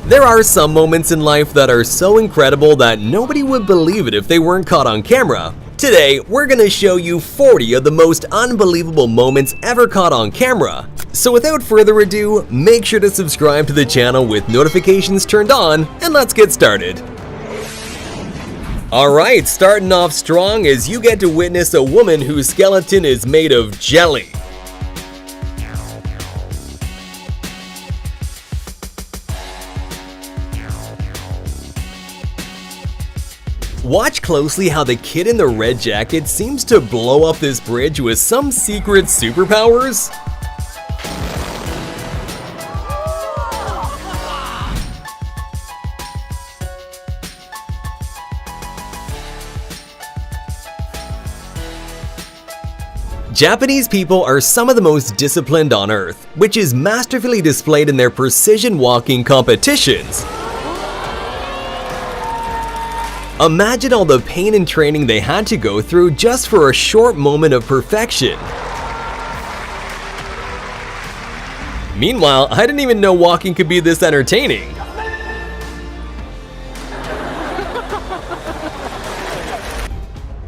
There are some moments in life that are so incredible that nobody would believe it if they weren't caught on camera. Today, we're gonna show you 40 of the most unbelievable moments ever caught on camera. So without further ado, make sure to subscribe to the channel with notifications turned on, and let's get started. Alright, starting off strong as you get to witness a woman whose skeleton is made of jelly. Watch closely how the kid in the red jacket seems to blow up this bridge with some secret superpowers. Japanese people are some of the most disciplined on earth, which is masterfully displayed in their precision walking competitions. Imagine all the pain and training they had to go through just for a short moment of perfection. Meanwhile, I didn't even know walking could be this entertaining.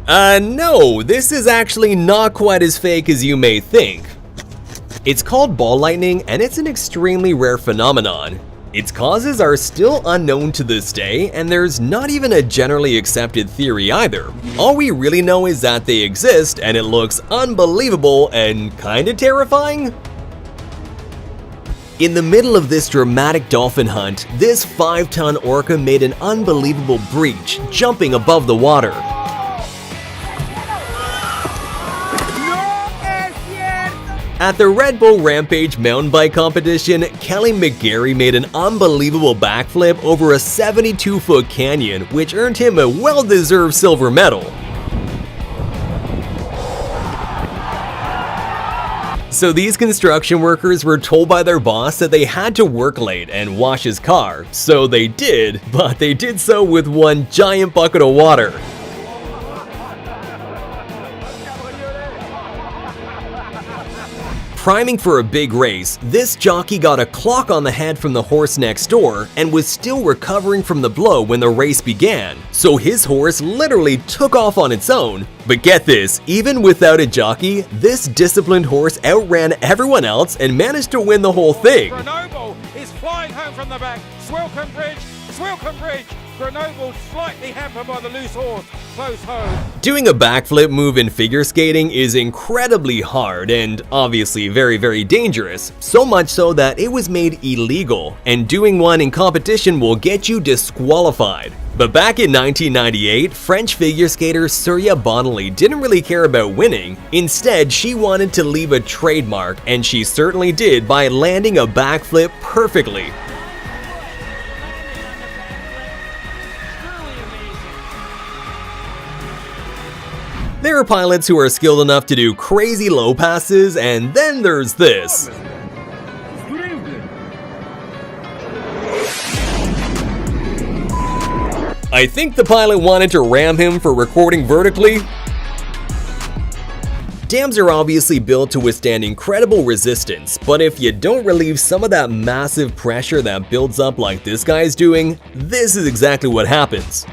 No, this is actually not quite as fake as you may think. It's called ball lightning, and it's an extremely rare phenomenon. Its causes are still unknown to this day, and there's not even a generally accepted theory either. All we really know is that they exist, and it looks unbelievable and kinda terrifying. In the middle of this dramatic dolphin hunt, this 5-ton orca made an unbelievable breach, jumping above the water. At the Red Bull Rampage mountain bike competition, Kelly McGarry made an unbelievable backflip over a 72-foot canyon, which earned him a well-deserved silver medal. So these construction workers were told by their boss that they had to work late and wash his car, so they did, but they did so with one giant bucket of water. Priming for a big race, this jockey got a clock on the head from the horse next door and was still recovering from the blow when the race began, so his horse literally took off on its own. But get this, even without a jockey, this disciplined horse outran everyone else and managed to win the whole thing. Grenoble is flying home from the back. Swilcombe Bridge, Swilcombe Bridge. Grenoble slightly hampered by the loose horse. Close home. Doing a backflip move in figure skating is incredibly hard and obviously very dangerous, so much so that it was made illegal, and doing one in competition will get you disqualified. But back in 1998, French figure skater Surya Bonelli didn't really care about winning. Instead, she wanted to leave a trademark, and she certainly did by landing a backflip perfectly. There are pilots who are skilled enough to do crazy low passes, and then there's this. I think the pilot wanted to ram him for recording vertically. Dams are obviously built to withstand incredible resistance, but if you don't relieve some of that massive pressure that builds up like this guy's doing, this is exactly what happens.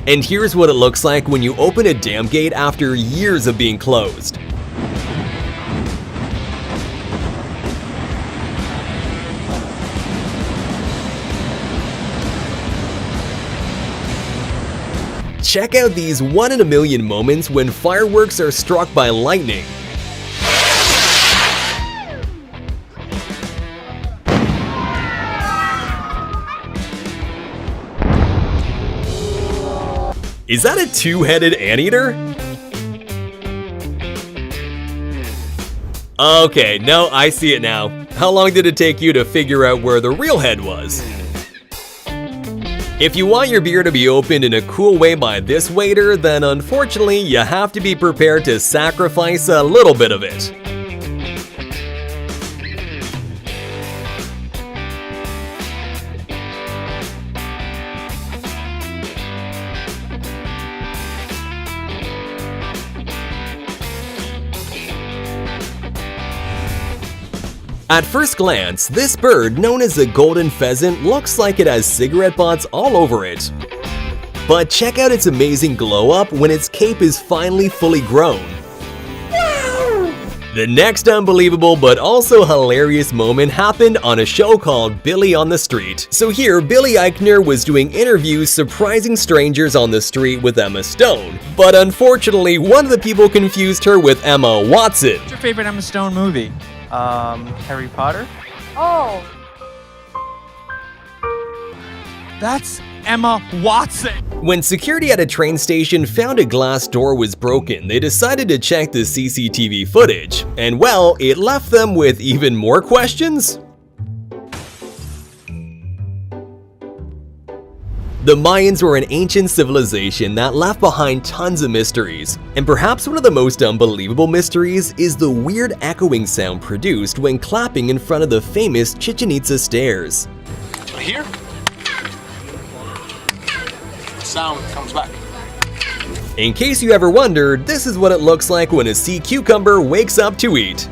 And here's what it looks like when you open a dam gate after years of being closed. Check out these 1 in a million moments when fireworks are struck by lightning. Is that a two-headed anteater? Okay, no, I see it now. How long did it take you to figure out where the real head was? If you want your beer to be opened in a cool way by this waiter, then unfortunately you have to be prepared to sacrifice a little bit of it. At first glance, this bird, known as the golden pheasant, looks like it has cigarette butts all over it. But check out its amazing glow up when its cape is finally fully grown. The next unbelievable but also hilarious moment happened on a show called Billy on the Street. So here, Billy Eichner was doing interviews surprising strangers on the street with Emma Stone. But unfortunately, one of the people confused her with Emma Watson. What's your favorite Emma Stone movie? Harry Potter? Oh, That's Emma Watson! When security at a train station found a glass door was broken, they decided to check the CCTV footage. And well, it left them with even more questions. The Mayans were an ancient civilization that left behind tons of mysteries. And perhaps one of the most unbelievable mysteries is the weird echoing sound produced when clapping in front of the famous Chichen Itza stairs. Here, sound comes back. In case you ever wondered, this is what it looks like when a sea cucumber wakes up to eat.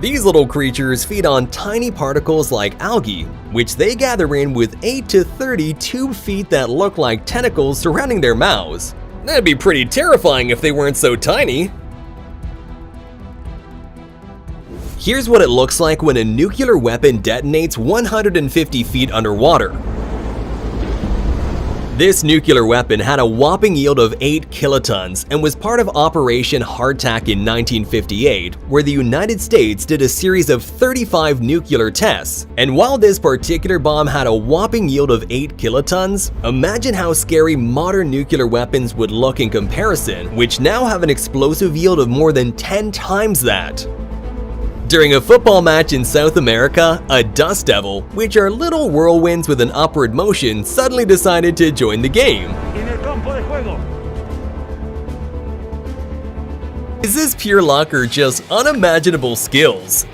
These little creatures feed on tiny particles like algae, which they gather in with 8 to 30 tube feet that look like tentacles surrounding their mouths. That'd be pretty terrifying if they weren't so tiny. Here's what it looks like when a nuclear weapon detonates 150 feet underwater. This nuclear weapon had a whopping yield of 8 kilotons and was part of Operation Hardtack in 1958, where the United States did a series of 35 nuclear tests. And while this particular bomb had a whopping yield of 8 kilotons, imagine how scary modern nuclear weapons would look in comparison, which now have an explosive yield of more than 10 times that. During a football match in South America, a dust devil, which are little whirlwinds with an upward motion, suddenly decided to join the game. Is this pure luck or just unimaginable skills?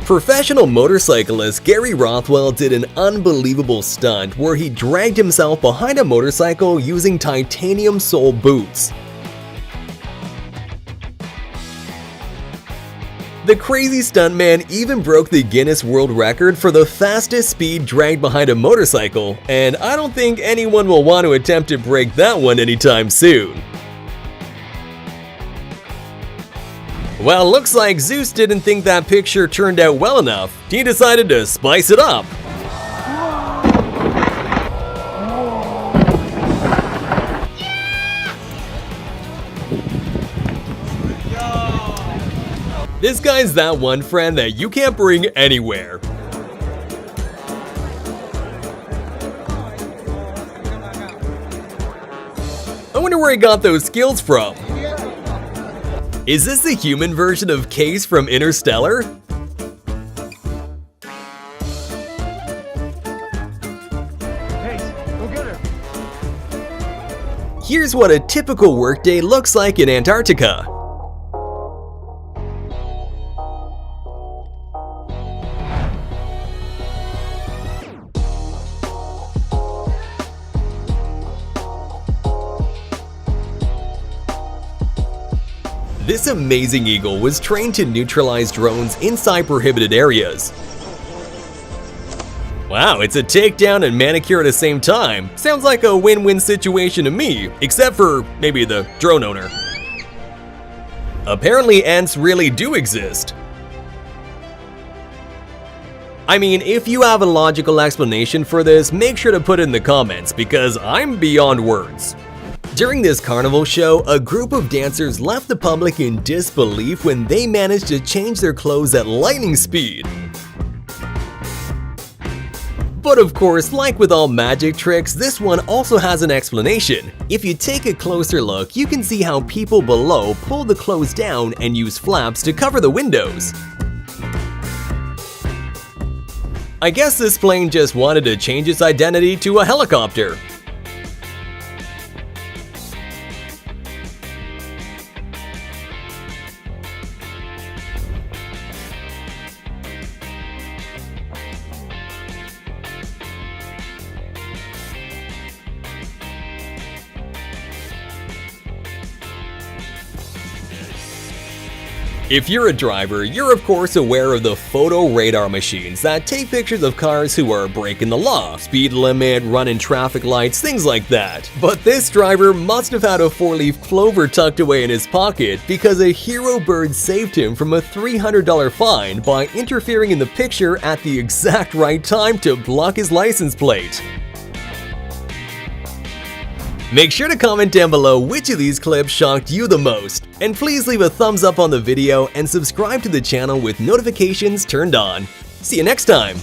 Professional motorcyclist Gary Rothwell did an unbelievable stunt where he dragged himself behind a motorcycle using titanium sole boots. The crazy stuntman even broke the Guinness World Record for the fastest speed dragged behind a motorcycle, and I don't think anyone will want to attempt to break that one anytime soon. Well, looks like Zeus didn't think that picture turned out well enough. He decided to spice it up. This guy's that one friend that you can't bring anywhere. I wonder where he got those skills from. Is this the human version of Case from Interstellar? Here's what a typical workday looks like in Antarctica. This amazing eagle was trained to neutralize drones inside prohibited areas. Wow, it's a takedown and manicure at the same time. Sounds like a win-win situation to me, except for maybe the drone owner. Apparently ants really do exist. I mean, if you have a logical explanation for this, make sure to put it in the comments because I'm beyond words. During this carnival show, a group of dancers left the public in disbelief when they managed to change their clothes at lightning speed. But of course, like with all magic tricks, this one also has an explanation. If you take a closer look, you can see how people below pull the clothes down and use flaps to cover the windows. I guess this plane just wanted to change its identity to a helicopter. If you're a driver, you're of course aware of the photo radar machines that take pictures of cars who are breaking the law, speed limit, running traffic lights, things like that. But this driver must have had a 4-leaf clover tucked away in his pocket because a hero bird saved him from a $300 fine by interfering in the picture at the exact right time to block his license plate. Make sure to comment down below which of these clips shocked you the most, and please leave a thumbs up on the video and subscribe to the channel with notifications turned on. See you next time!